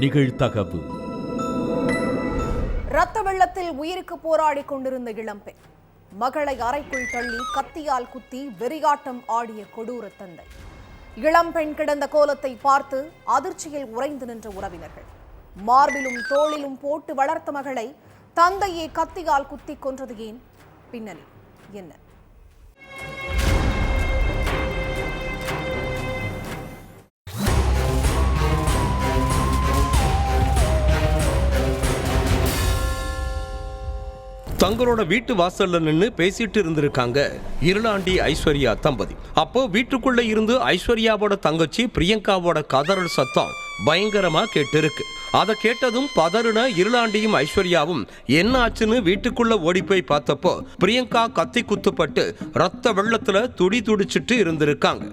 நிகழ்தகவு. இரத்த வெள்ளத்தில் உயிருக்கு போராடி கொண்டிருந்த இளம்பெண் மகளை அறைக்குள் தள்ளி கத்தியால் குத்தி வெறியாட்டம் ஆடிய கொடூர தந்தை. இளம்பெண் கிடந்த கோலத்தை பார்த்து அதிர்ச்சியில் உறைந்து நின்ற உறவினர்கள். மார்பிலும் தோளிலும் போட்டு வளர்த்த மகளை தந்தையை கத்தியால் குத்தி கொன்றது ஏன்? பின்னணி என்ன? தங்களோட வீட்டு வாசல்ல நின்று பேசிட்டு இருந்திருக்காங்க இருளாண்டி ஐஸ்வர்யா தம்பதி. அப்போ வீட்டுக்குள்ள இருந்து ஐஸ்வர்யாவோட தங்கச்சி பிரியங்காவோட கதறல் சத்தம் பயங்கரமா கேட்டிருக்கு. அதை கேட்டதும் பதறுன இருளாண்டியும் ஐஸ்வர்யாவும் என்ன ஆச்சுன்னு வீட்டுக்குள்ள ஓடி போய் பார்த்தப்போ பிரியங்கா கத்தி குத்துப்பட்டு ரத்த வெள்ளத்துல துடி துடிச்சிட்டு இருந்திருக்காங்க.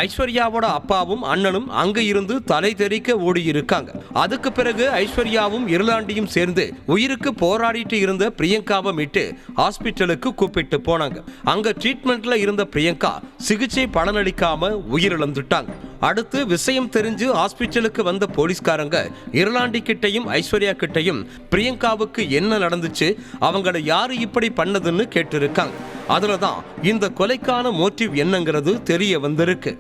ஐஸ்வர்யாவோட அப்பாவும் அண்ணனும் அங்க இருந்து தலை தெறிக்க ஓடி இருக்காங்க. அதுக்கு பிறகு ஐஸ்வர்யாவும் இருளாண்டியும் சேர்ந்து உயிருக்கு போராடிட்டு இருந்த பிரியங்காவை மீட்டு ஹாஸ்பிட்டலுக்கு கூப்பிட்டு போனாங்க. அங்க ட்ரீட்மெண்ட்ல இருந்த பிரியங்கா சிகிச்சை பலனளிக்காம உயிரிழந்துட்டாங்க. அடுத்து விஷயம் தெரிஞ்சு ஹாஸ்பிட்டலுக்கு வந்த போலீஸ்காரங்க இருளாண்டி கிட்டையும் ஐஸ்வர்யா கிட்டையும் பிரியங்காவுக்கு என்ன நடந்துச்சு, அவங்கள யாரு இப்படி பண்ணதுன்னு கேட்டிருக்காங்க. அதுலதான் இந்த கொலைக்கான மோட்டிவ் என்னங்கிறது தெரிய வந்திருக்கு.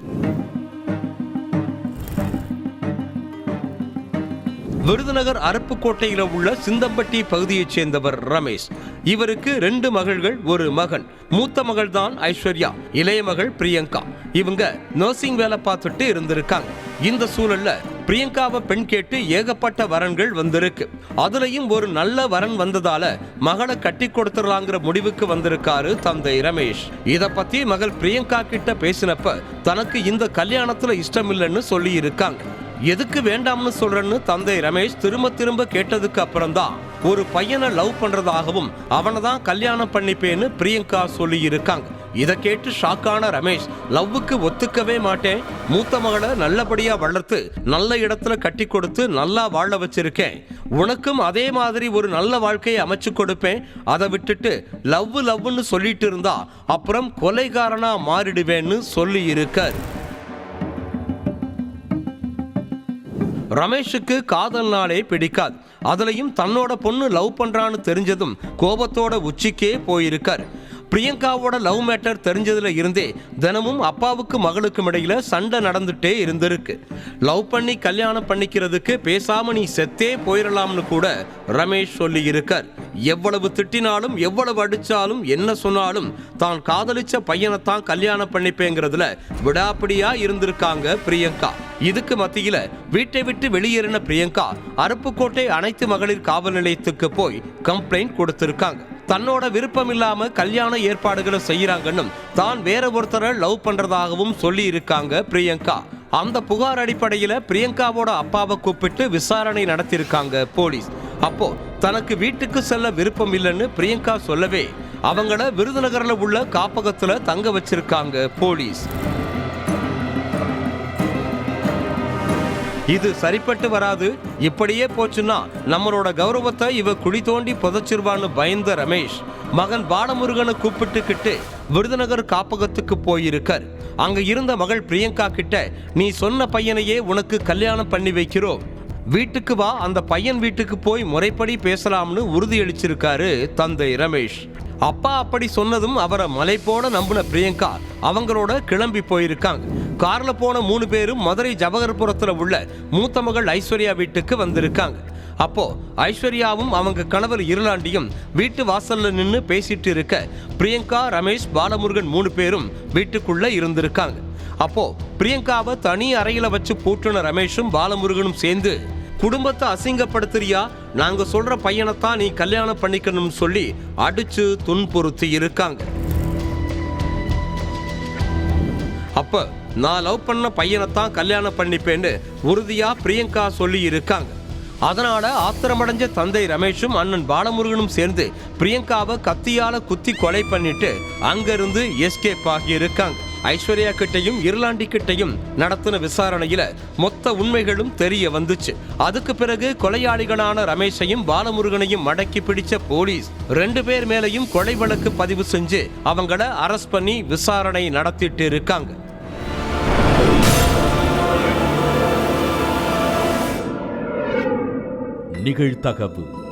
விருதுநகர் அருப்புக்கோட்டையில உள்ள சிந்தம்பட்டி பகுதியைச் சேர்ந்தவர் ரமேஷ். இவருக்கு 2 மகள்கள், 1 மகன். மூத்த மகள் தான் ஐஸ்வர்யா, இளைய மகள் பிரியங்கா. இவங்க நர்சிங் வேலை பார்த்துட்டு இருந்திருக்காங்க. இந்த சூழல்ல பிரியங்காவை பெண் கேட்டு ஏகப்பட்ட வரன்கள் வந்திருக்கு. அதுலயும் ஒரு நல்ல வரன் வந்ததால மகளை கட்டி கொடுத்துடலாங்கிற முடிவுக்கு வந்திருக்காரு தந்தை ரமேஷ். இத பத்தி மகள் பிரியங்கா கிட்ட பேசினப்ப தனக்கு இந்த கல்யாணத்துல இஷ்டம் இல்லைன்னு சொல்லி இருக்காங்க. எதுக்கு வேண்டாம்னு சொல்றேன்னு தந்தை ரமேஷ் திரும்ப கேட்டதுக்கு அப்புறம் தான் ஒரு பையனை லவ் பண்றதாகவும் அவனை தான் கல்யாணம் பண்ணிப்பேன்னு பிரியங்கா சொல்லி இருக்காங்க. இதை கேட்டு ஷாக்கான ரமேஷ் லவ்வுக்கு ஒத்துக்கவே மாட்டேன், மூத்த மகளை நல்லபடியா வளர்த்து நல்ல இடத்துல கட்டி கொடுத்து நல்லா வாழ வச்சிருக்கேன், உனக்கும் அதே மாதிரி ஒரு நல்ல வாழ்க்கையை அமைச்சு கொடுப்பேன், அதை விட்டுட்டு லவ்னு சொல்லிட்டு இருந்தா அப்புறம் கொலைகாரனா மாறிடுவேன்னு சொல்லி இருக்கார். ரமேஷுக்கு காதல்னாலே பிடிக்காது. அதுலயும் தன்னோட பொண்ணு லவ் பண்றான்னு தெரிஞ்சதும் கோபத்தோட உச்சிக்கே போயிருக்கார். பிரியங்காவோட லவ் மேட்டர் தெரிஞ்சதுல இருந்தே தினமும் அப்பாவுக்கு மகளுக்கும் இடையில சண்டை நடந்துட்டே இருந்திருக்கு. லவ் பண்ணி கல்யாணம் பண்ணிக்கிறதுக்கு பேசாம நீ செத்தே போயிடலாம்னு கூட ரமேஷ் சொல்லி இருக்கார். எவ்வளவு திட்டினாலும் எவ்வளவு அடிச்சாலும் என்ன சொன்னாலும் தான் காதலிச்ச பையனைத்தான் கல்யாணம் பண்ணிப்பேங்கிறதுல விடாப்பிடியா இருந்திருக்காங்க பிரியங்கா. இதுக்கு மத்தியில வீட்டை விட்டு வெளியேறின பிரியங்கா அருப்புக்கோட்டை அனைத்து மகளிர் காவல் நிலையத்துக்கு போய் கம்ப்ளைண்ட் கொடுத்திருக்காங்க. தன்னோட விருப்பம் இல்லாம கல்யாண ஏற்பாடுகளை செய்யறாங்கன்னு தான் வேற ஒருத்தரை லவ் பண்றதாகவும் சொல்லி இருக்காங்க பிரியங்கா. அந்த புகார் அடிப்படையில பிரியங்காவோட அப்பாவை கூப்பிட்டு விசாரணை நடத்தியிருக்காங்க போலீஸ். அப்போ தனக்கு வீட்டுக்கு செல்ல விருப்பம் இல்லைன்னு பிரியங்கா சொல்லவே அவங்கள விருதுநகர்ல உள்ள காப்பகத்துல தங்க வச்சிருக்காங்க போலீஸ். இது சரிப்பட்டு வராது, இப்படியே போச்சுன்னா நம்மளோட கௌரவத்தை இவ குழி தோண்டி புதைச்சிருவான்னு பயந்த ரமேஷ் மகன் பாலமுருகனை கூப்பிட்டுக்கிட்டு விருதுநகர் காப்பகத்துக்கு போயிருக்கார். அங்க இருந்த மகள் பிரியங்கா கிட்ட நீ சொன்ன பையனையே உனக்கு கல்யாணம் பண்ணி வைக்கிறோம், வீட்டுக்கு வா, அந்த பையன் வீட்டுக்கு போய் முறைப்படி பேசலாம்னு உறுதியளிச்சிருக்காரு தந்தை ரமேஷ். அப்பா அப்படி சொன்னதும் அவரை மலை போட நம்பின பிரியங்கா அவங்களோட கிளம்பி போயிருக்காங்க. கார்ல போன 3 பேரும் மதுரை ஜவஹர்புரத்துல உள்ள மூத்த மகள் ஐஸ்வர்யா வீட்டுக்கு வந்திருக்காங்க. அப்போ ஐஸ்வர்யாவும் அவங்க கணவர் இருளாண்டியும் வீட்டு வாசல்ல நின்று பேசிட்டு இருக்க பிரியங்கா, ரமேஷ், பாலமுருகன் 3 பேரும் வீட்டுக்குள்ள இருந்திருக்காங்க. அப்போ பிரியங்காவை தனி அறையில வச்சு பூட்டின ரமேஷும் பாலமுருகனும் சேர்ந்து குடும்பத்தை அசிங்கப்படுத்துறியா, நாங்க சொல்ற பையனைத்தான் நீ கல்யாணம் பண்ணிக்கணும்னு சொல்லி அடிச்சு துன்புறுத்தி இருக்காங்க. அப்ப நான் லவ் பண்ண பையனைத்தான் கல்யாணம் பண்ணிப்பேன்னு உறுதியா பிரியங்கா சொல்லி இருக்காங்க. அதனால ஆத்திரமடைஞ்ச தந்தை ரமேஷும் அண்ணன் பாலமுருகனும் சேர்ந்து பிரியங்காவை கத்தியால குத்தி கொலை பண்ணிட்டு அங்கிருந்து எஸ்கேப் ஆகி இருக்காங்க. ஐஸ்வர்யா கிட்டையும் இருளாண்டி கிட்டையும் நடத்தின விசாரணையில மொத்த உண்மைகளும் தெரிய வந்துச்சு. அதுக்கு பிறகு கொலையாளிகளான ரமேஷையும் பாலமுருகனையும் மடக்கி பிடிச்ச போலீஸ் 2 பேர் மேலையும் கொலை வழக்கு பதிவு செஞ்சு அவங்கள அரெஸ்ட் பண்ணி விசாரணை நடத்திட்டு இருக்காங்க. நிகழ்தகவு.